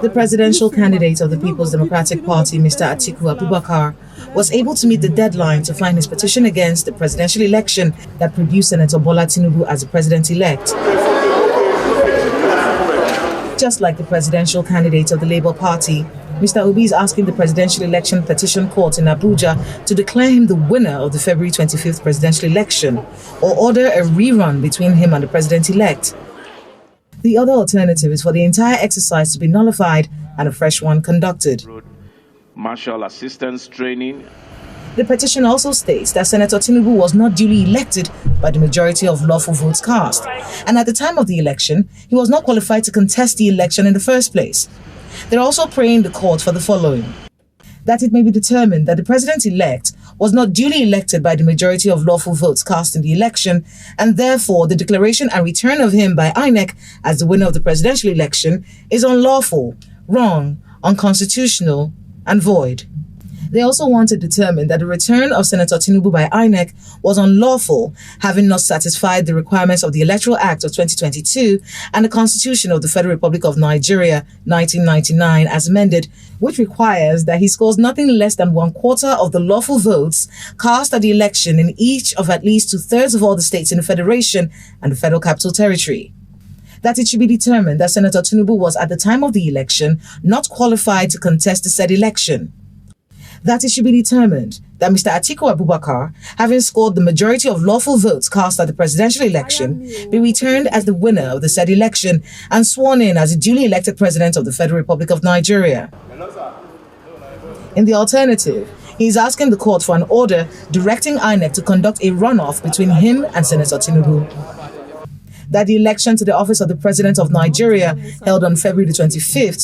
The presidential candidate of the People's Democratic Party, Mr. Atiku Abubakar, was able to meet the deadline to file his petition against the presidential election that produced Senator Bola Tinubu as the president-elect. Just like the presidential candidate of the Labour Party, Mr. Obi is asking the Presidential Election Petition Court in Abuja to declare him the winner of the February 25th presidential election or order a rerun between him and the president-elect. The other alternative is for the entire exercise to be nullified and a fresh one conducted. Martial assistance training. The petition also states that Senator Tinubu was not duly elected by the majority of lawful votes cast, and at the time of the election, he was not qualified to contest the election in the first place. They're also praying the court for the following: that it may be determined that the president-elect was not duly elected by the majority of lawful votes cast in the election, and therefore the declaration and return of him by INEC as the winner of the presidential election is unlawful, wrong, unconstitutional, and void. They also want to determine that the return of Senator Tinubu by INEC was unlawful, having not satisfied the requirements of the Electoral Act of 2022 and the Constitution of the Federal Republic of Nigeria, 1999, as amended, which requires that he scores nothing less than 1/4 of the lawful votes cast at the election in each of at least 2/3 of all the states in the Federation and the Federal Capital Territory. That it should be determined that Senator Tinubu was at the time of the election not qualified to contest the said election. That it should be determined that Mr. Atiku Abubakar, having scored the majority of lawful votes cast at the presidential election, be returned as the winner of the said election and sworn in as the duly elected president of the Federal Republic of Nigeria. In the alternative, he is asking the court for an order directing INEC to conduct a runoff between him and Senator Tinubu. That the election to the office of the President of Nigeria, held on February the 25th,